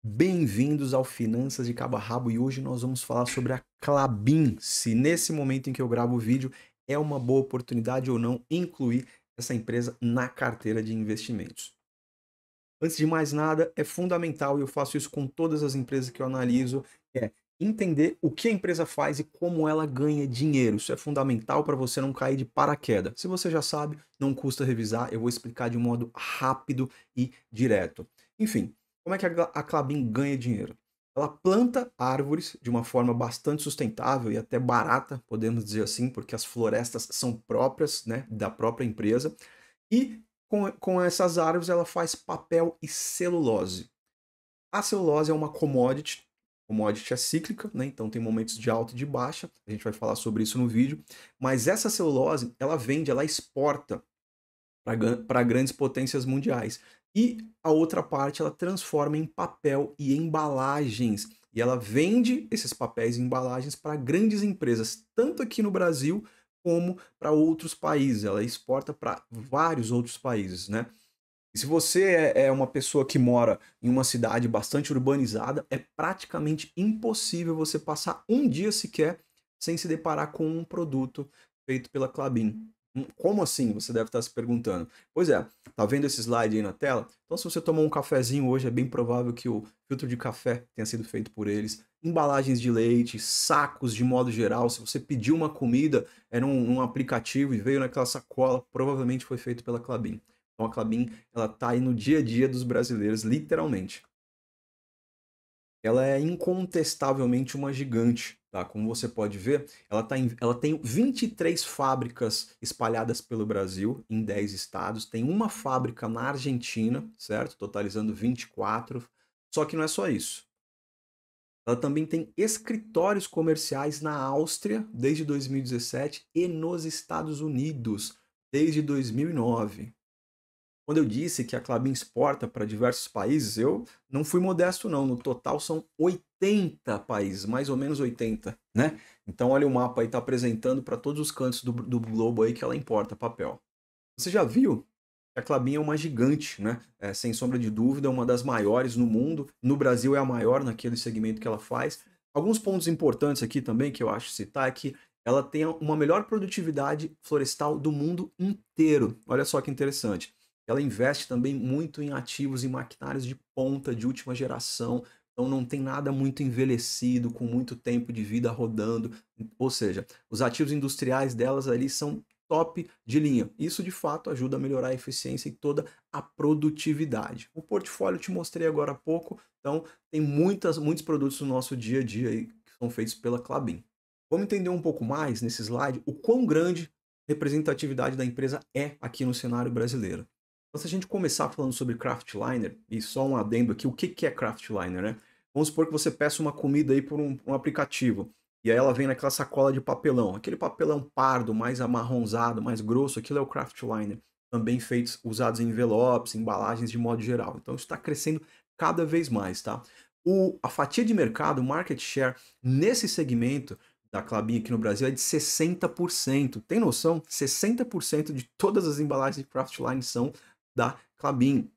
Bem-vindos ao Finanças de Cabo a Rabo e hoje nós vamos falar sobre a Klabin. Se nesse momento em que eu gravo o vídeo é uma boa oportunidade ou não incluir essa empresa na carteira de investimentos. Antes de mais nada, é fundamental, e eu faço isso com todas as empresas que eu analiso, é entender o que a empresa faz e como ela ganha dinheiro. Isso é fundamental para você não cair de paraquedas. Se você já sabe, não custa revisar, eu vou explicar de um modo rápido e direto. Enfim, como é que a Klabin ganha dinheiro? Ela planta árvores de uma forma bastante sustentável e até barata, podemos dizer assim, porque as florestas são próprias, né, da própria empresa. E com essas árvores ela faz papel e celulose. A celulose é uma commodity, commodity é cíclica, né? Então tem momentos de alta e de baixa, a gente vai falar sobre isso no vídeo, mas essa celulose, ela vende, ela exporta para grandes potências mundiais. E a outra parte ela transforma em papel e embalagens. E ela vende esses papéis e embalagens para grandes empresas, tanto aqui no Brasil como para outros países. Ela exporta para vários outros países, né? E se você é uma pessoa que mora em uma cidade bastante urbanizada, é praticamente impossível você passar um dia sequer sem se deparar com um produto feito pela Klabin. Como assim? Você deve estar se perguntando. Pois é, tá vendo esse slide aí na tela? Então, se você tomou um cafezinho hoje, é bem provável que o filtro de café tenha sido feito por eles. Embalagens de leite, sacos de modo geral. Se você pediu uma comida, era um aplicativo e veio naquela sacola, provavelmente foi feito pela Klabin. Então a Klabin, ela tá aí no dia a dia dos brasileiros, literalmente. Ela é incontestavelmente uma gigante, tá? Como você pode ver, ela tem 23 fábricas espalhadas pelo Brasil, em 10 estados. Tem uma fábrica na Argentina, certo? Totalizando 24. Só que não é só isso. Ela também tem escritórios comerciais na Áustria desde 2017 e nos Estados Unidos desde 2009. Quando eu disse que a Klabin exporta para diversos países, eu não fui modesto não, no total são 80 países, mais ou menos 80, né? Então olha o mapa aí, tá apresentando para todos os cantos do globo aí que ela importa papel. Você já viu que a Klabin é uma gigante, né? Sem sombra de dúvida, é uma das maiores no mundo. No Brasil é a maior naquele segmento que ela faz. Alguns pontos importantes aqui também que eu acho citar é que ela tem uma melhor produtividade florestal do mundo inteiro. Olha só que interessante. Ela investe também muito em ativos e maquinários de ponta, de última geração. Então não tem nada muito envelhecido, com muito tempo de vida rodando. Ou seja, os ativos industriais delas ali são top de linha. Isso de fato ajuda a melhorar a eficiência e toda a produtividade. O portfólio eu te mostrei agora há pouco, então tem muitos produtos no nosso dia a dia aí que são feitos pela Klabin. Vamos entender um pouco mais nesse slide o quão grande a representatividade da empresa é aqui no cenário brasileiro. Então, se a gente começar falando sobre Craftliner, e só um adendo aqui, o que é Craftliner, né? Vamos supor que você peça uma comida aí por um aplicativo. E aí ela vem naquela sacola de papelão. Aquele papelão pardo, mais amarronzado, mais grosso, aquilo é o Craftliner. Também feitos, usados em envelopes, embalagens de modo geral. Então isso está crescendo cada vez mais, tá? A fatia de mercado, o market share, nesse segmento da Klabin aqui no Brasil é de 60%. Tem noção? 60% de todas as embalagens de Craftliner são da Klabin.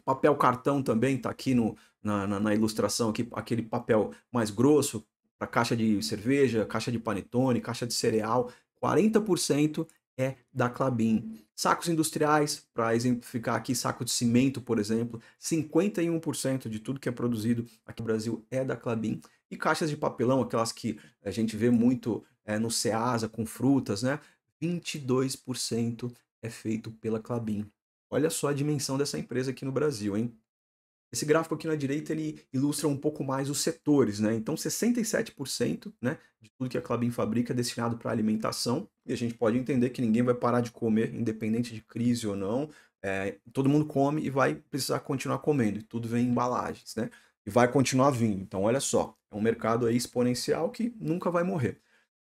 Papel cartão também está aqui na ilustração, aqui, aquele papel mais grosso para caixa de cerveja, caixa de panetone, caixa de cereal. 40% é da Klabin. Sacos industriais, para exemplificar aqui, saco de cimento, por exemplo, 51% de tudo que é produzido aqui no Brasil é da Klabin. E caixas de papelão, aquelas que a gente vê muito no Ceasa com frutas, né? 22% é feito pela Klabin. Olha só a dimensão dessa empresa aqui no Brasil, hein? Esse gráfico aqui na direita ele ilustra um pouco mais os setores, né? Então 67%, né, de tudo que a Klabin fabrica é destinado para alimentação, e a gente pode entender que ninguém vai parar de comer, independente de crise ou não. Todo mundo come e vai precisar continuar comendo, e tudo vem em embalagens, né? E vai continuar vindo. Então olha só, é um mercado aí exponencial que nunca vai morrer.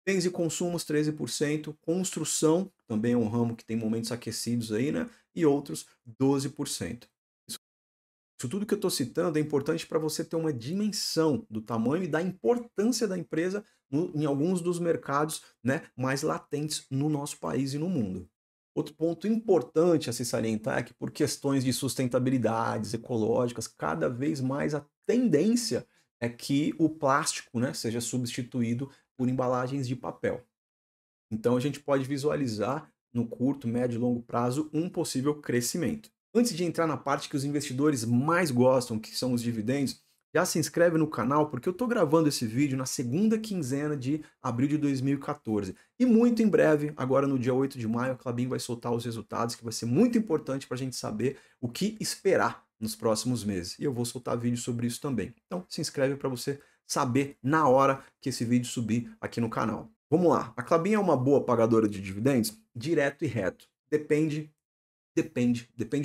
Bens e consumos, 13%. Construção, também é um ramo que tem momentos aquecidos aí, né? E outros, 12%. Isso tudo que eu estou citando é importante para você ter uma dimensão do tamanho e da importância da empresa em alguns dos mercados, né, mais latentes no nosso país e no mundo. Outro ponto importante a se salientar é que, por questões de sustentabilidades ecológicas, cada vez mais a tendência é que o plástico, né, seja substituído por embalagens de papel. Então a gente pode visualizar no curto, médio e longo prazo um possível crescimento. Antes de entrar na parte que os investidores mais gostam, que são os dividendos, já se inscreve no canal porque eu estou gravando esse vídeo na segunda quinzena de abril de 2014. E muito em breve, agora no dia 8 de maio, a Klabin vai soltar os resultados, que vai ser muito importante para a gente saber o que esperar nos próximos meses. E eu vou soltar vídeo sobre isso também. Então se inscreve para você saber na hora que esse vídeo subir aqui no canal. Vamos lá. A Klabin é uma boa pagadora de dividendos? Direto e reto. Depende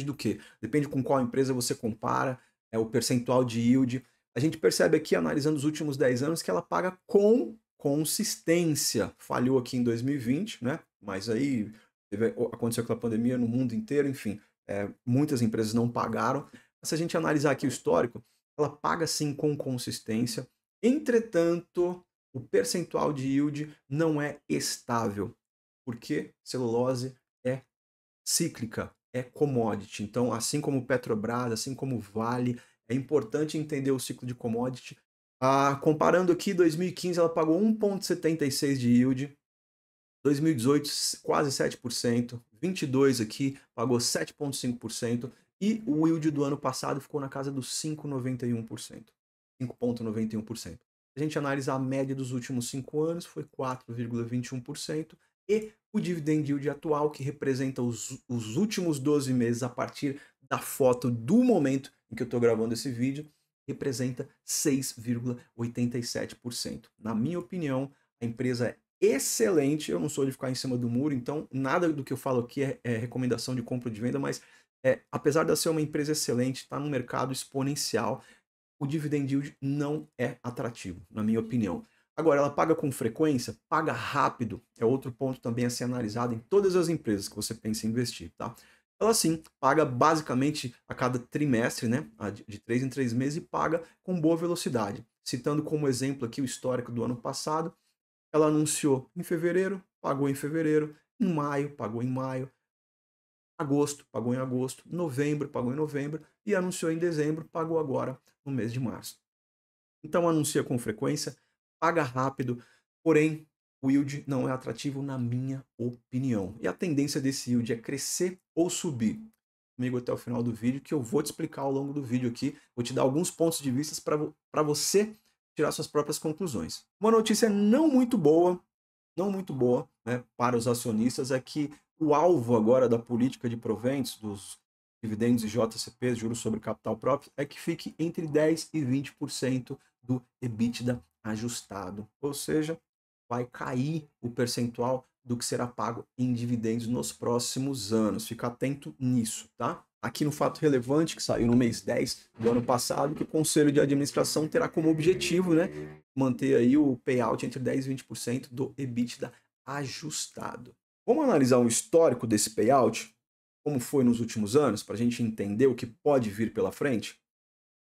do quê? Depende com qual empresa você compara, o percentual de yield. A gente percebe aqui, analisando os últimos 10 anos, que ela paga com consistência. Falhou aqui em 2020, né? Mas aí aconteceu com a pandemia no mundo inteiro, enfim, muitas empresas não pagaram. Mas se a gente analisar aqui o histórico, ela paga sim com consistência. Entretanto, o percentual de yield não é estável, porque celulose é cíclica, é commodity. Então, assim como Petrobras, assim como Vale, é importante entender o ciclo de commodity. Comparando aqui, 2015 ela pagou 1,76 de yield, 2018 quase 7%, 22 aqui pagou 7,5% e o yield do ano passado ficou na casa dos 5,91%. 5,91%. Se a gente analisar a média dos últimos 5 anos, foi 4,21%, e o dividend yield atual, que representa os últimos 12 meses a partir da foto do momento em que eu estou gravando esse vídeo, representa 6,87%. Na minha opinião, a empresa é excelente. Eu não sou de ficar em cima do muro, então nada do que eu falo aqui é recomendação de compra ou de venda, mas apesar de ser uma empresa excelente, está num mercado exponencial, o dividend yield não é atrativo, na minha opinião. Agora, ela paga com frequência? Paga rápido. É outro ponto também a ser analisado em todas as empresas que você pensa em investir, tá? Ela sim, paga basicamente a cada trimestre, né? De 3 em 3 meses, e paga com boa velocidade. Citando como exemplo aqui o histórico do ano passado, ela anunciou em fevereiro, pagou em fevereiro, em maio, pagou em maio, agosto, pagou em agosto, novembro, pagou em novembro, e anunciou em dezembro, pagou agora no mês de março. Então anuncia com frequência, paga rápido, porém o yield não é atrativo na minha opinião. E a tendência desse yield é crescer ou subir. Comigo até o final do vídeo, que eu vou te explicar ao longo do vídeo aqui, vou te dar alguns pontos de vista para você tirar suas próprias conclusões. Uma notícia não muito boa, né, para os acionistas, é que o alvo agora da política de proventos, dos dividendos e JCPs, juros sobre capital próprio, é que fique entre 10% e 20% do EBITDA ajustado. Ou seja, vai cair o percentual do que será pago em dividendos nos próximos anos. Fica atento nisso, tá? Aqui no fato relevante, que saiu no mês 10 do ano passado, que o Conselho de Administração terá como objetivo, né, manter aí o payout entre 10% e 20% do EBITDA ajustado. Vamos analisar um histórico desse payout, como foi nos últimos anos, para a gente entender o que pode vir pela frente?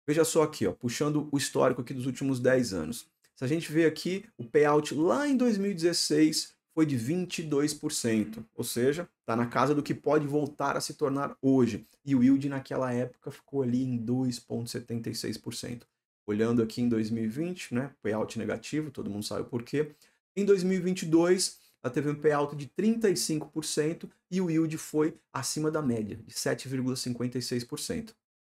Veja só aqui, ó, puxando o histórico aqui dos últimos 10 anos. Se a gente vê aqui, o payout lá em 2016 foi de 22%, ou seja, está na casa do que pode voltar a se tornar hoje. E o yield naquela época ficou ali em 2,76%. Olhando aqui em 2020, né, payout negativo, todo mundo sabe o porquê. Em 2022, ela teve um payout de 35% e o yield foi acima da média, de 7,56%.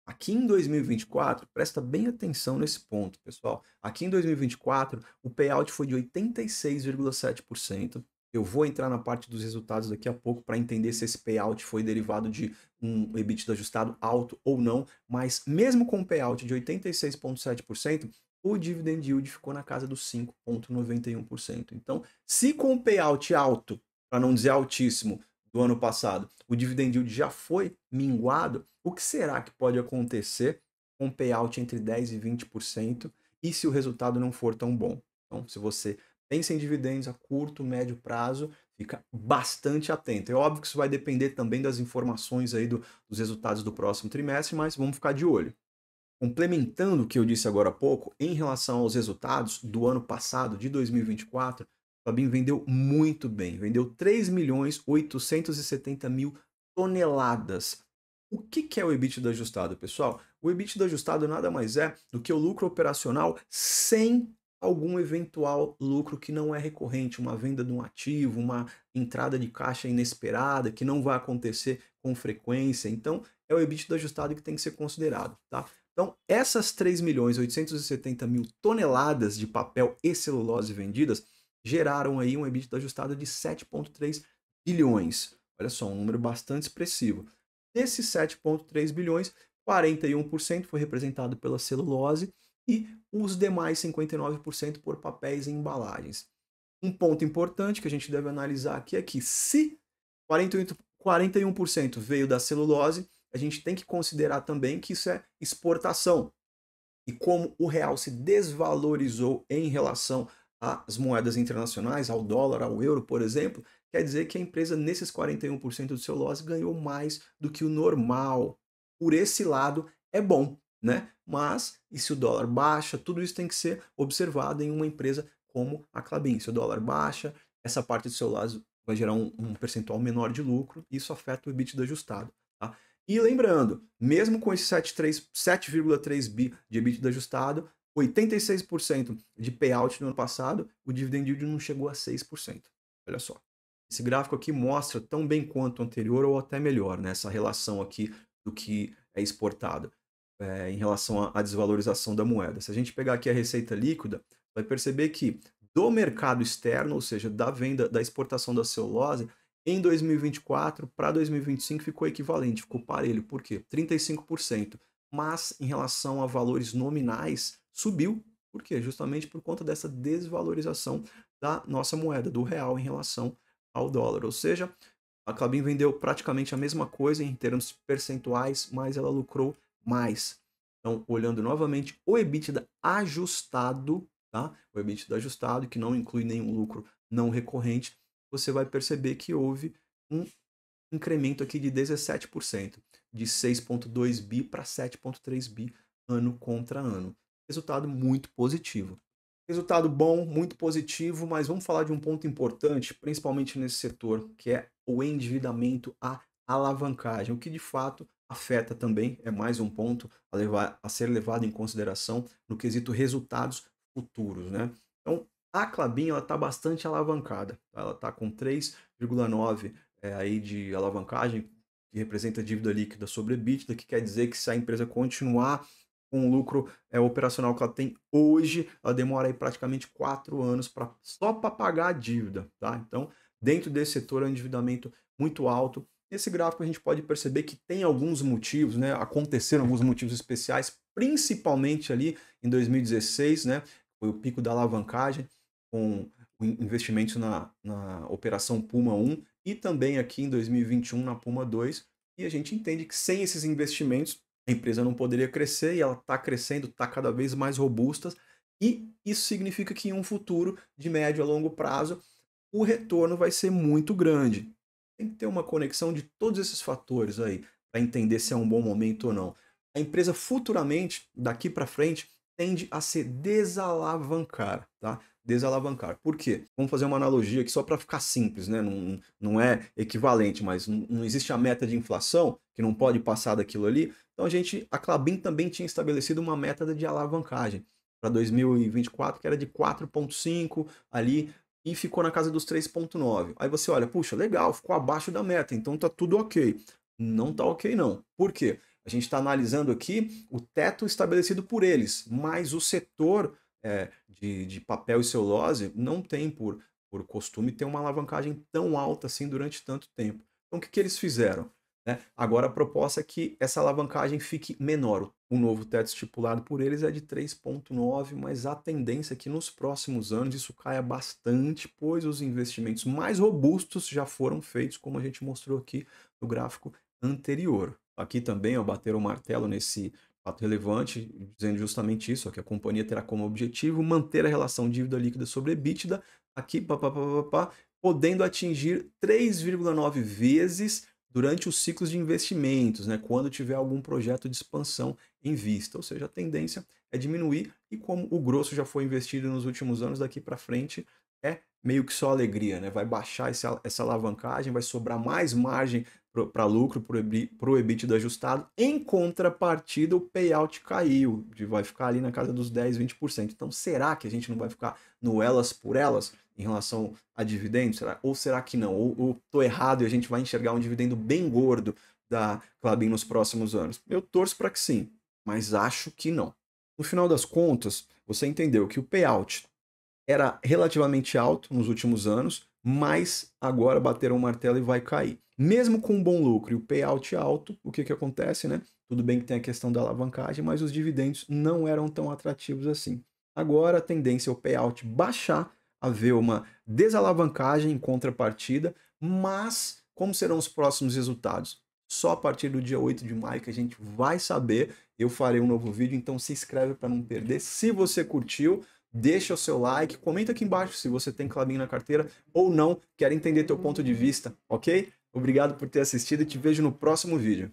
Aqui em 2024, presta bem atenção nesse ponto, pessoal. Aqui em 2024, o payout foi de 86,7%. Eu vou entrar na parte dos resultados daqui a pouco para entender se esse payout foi derivado de um EBITDA ajustado alto ou não, mas mesmo com um payout de 86,7%, o dividend yield ficou na casa dos 5,91%. Então, se com o payout alto, para não dizer altíssimo, do ano passado, o dividend yield já foi minguado, o que será que pode acontecer com payout entre 10% e 20% e se o resultado não for tão bom? Então, se você pensa em dividendos a curto, médio prazo, fica bastante atento. É óbvio que isso vai depender também das informações aí dos resultados do próximo trimestre, mas vamos ficar de olho. Complementando o que eu disse agora há pouco, em relação aos resultados do ano passado, de 2024, Klabin vendeu muito bem, vendeu 3.870.000 toneladas. O que que é o EBITDA ajustado, pessoal? O EBITDA ajustado nada mais é do que o lucro operacional sem algum eventual lucro que não é recorrente, uma venda de um ativo, uma entrada de caixa inesperada que não vai acontecer com frequência. Então, é o EBITDA ajustado que tem que ser considerado, tá? Então, essas 3.870.000 toneladas de papel e celulose vendidas geraram aí um EBITDA ajustado de 7,3 bilhões. Olha só, um número bastante expressivo. Desses 7,3 bilhões, 41% foi representado pela celulose e os demais 59% por papéis e embalagens. Um ponto importante que a gente deve analisar aqui é que se 41% veio da celulose, a gente tem que considerar também que isso é exportação. E como o real se desvalorizou em relação às moedas internacionais, ao dólar, ao euro, por exemplo, quer dizer que a empresa, nesses 41% do seu loss, ganhou mais do que o normal. Por esse lado, é bom, né? Mas, e se o dólar baixa, tudo isso tem que ser observado em uma empresa como a Klabin. Se o dólar baixa, essa parte do seu loss vai gerar um percentual menor de lucro, e isso afeta o EBITDA ajustado. Tá? E lembrando, mesmo com esse 7,3 bi de EBITDA ajustado, 86% de payout no ano passado, o dividend yield não chegou a 6%. Olha só. Esse gráfico aqui mostra tão bem quanto o anterior ou até melhor, né? Essa relação aqui do que é exportado em relação à desvalorização da moeda. Se a gente pegar aqui a receita líquida, vai perceber que do mercado externo, ou seja, da venda, da exportação da celulose, em 2024 para 2025 ficou equivalente, ficou parelho. Por quê? 35%. Mas em relação a valores nominais, subiu. Por quê? Justamente por conta dessa desvalorização da nossa moeda, do real em relação ao dólar. Ou seja, a Klabin vendeu praticamente a mesma coisa em termos percentuais, mas ela lucrou mais. Então, olhando novamente o EBITDA ajustado, tá? O EBITDA ajustado, que não inclui nenhum lucro não recorrente, você vai perceber que houve um incremento aqui de 17%, de 6,2 bi para 7,3 bi ano contra ano. Resultado muito positivo. Resultado bom, muito positivo, mas vamos falar de um ponto importante, principalmente nesse setor, que é o endividamento, a alavancagem, o que de fato afeta também, é mais um ponto a ser levado em consideração no quesito resultados futuros, né? Então, a Klabin está bastante alavancada, tá? Ela está com 3,9 aí de alavancagem, que representa dívida líquida sobre EBITDA, que quer dizer que se a empresa continuar com o lucro operacional que ela tem hoje, ela demora aí praticamente 4 anos só para pagar a dívida, tá? Então, dentro desse setor é um endividamento muito alto. Nesse gráfico a gente pode perceber que tem alguns motivos, né? Aconteceram alguns motivos especiais, principalmente ali em 2016, né? Foi o pico da alavancagem, com investimentos na operação Puma 1 e também aqui em 2021 na Puma 2. E a gente entende que sem esses investimentos a empresa não poderia crescer e ela está crescendo, está cada vez mais robusta, e isso significa que em um futuro de médio a longo prazo o retorno vai ser muito grande. Tem que ter uma conexão de todos esses fatores aí para entender se é um bom momento ou não. A empresa futuramente, daqui para frente, tende a se desalavancar, tá? Desalavancar. Por quê? Vamos fazer uma analogia aqui só para ficar simples, né? Não é equivalente, mas não existe a meta de inflação, que não pode passar daquilo ali. Então a Klabin também tinha estabelecido uma meta de alavancagem para 2024, que era de 4,5 ali, e ficou na casa dos 3,9. Aí você olha, puxa, legal, ficou abaixo da meta, então tá tudo ok. Não tá ok não. Por quê? A gente está analisando aqui o teto estabelecido por eles, mas o setor de papel e celulose não tem por costume ter uma alavancagem tão alta assim durante tanto tempo. Então o que eles fizeram? Né? Agora a proposta é que essa alavancagem fique menor. O novo teto estipulado por eles é de 3,9, mas a tendência é que nos próximos anos isso caia bastante, pois os investimentos mais robustos já foram feitos, como a gente mostrou aqui no gráfico anterior. Aqui também, ó, bateram o martelo nesse fato relevante, dizendo justamente isso, ó, que a companhia terá como objetivo manter a relação dívida líquida sobre EBITDA, aqui, podendo atingir 3,9 vezes durante os ciclos de investimentos, né, quando tiver algum projeto de expansão em vista. Ou seja, a tendência é diminuir e como o grosso já foi investido nos últimos anos, daqui para frente é meio que só alegria, né? Vai baixar essa alavancagem, vai sobrar mais margem para lucro, para o EBITDA ajustado. Em contrapartida, o payout caiu, vai ficar ali na casa dos 10, 20%. Então, será que a gente não vai ficar no elas por elas em relação a dividendos? Ou será que não? Ou tô errado e a gente vai enxergar um dividendo bem gordo da Klabin nos próximos anos? Eu torço para que sim, mas acho que não. No final das contas, você entendeu que o payout era relativamente alto nos últimos anos, mas agora bateram o martelo e vai cair. Mesmo com um bom lucro e o payout alto, o que acontece, né? Tudo bem que tem a questão da alavancagem, mas os dividendos não eram tão atrativos assim. Agora a tendência é o payout baixar, haver uma desalavancagem em contrapartida, mas como serão os próximos resultados? Só a partir do dia 8 de maio que a gente vai saber. Eu farei um novo vídeo, então se inscreve para não perder. Se você curtiu, deixa o seu like, comenta aqui embaixo se você tem Klabin na carteira ou não, quero entender teu ponto de vista, ok? Obrigado por ter assistido e te vejo no próximo vídeo.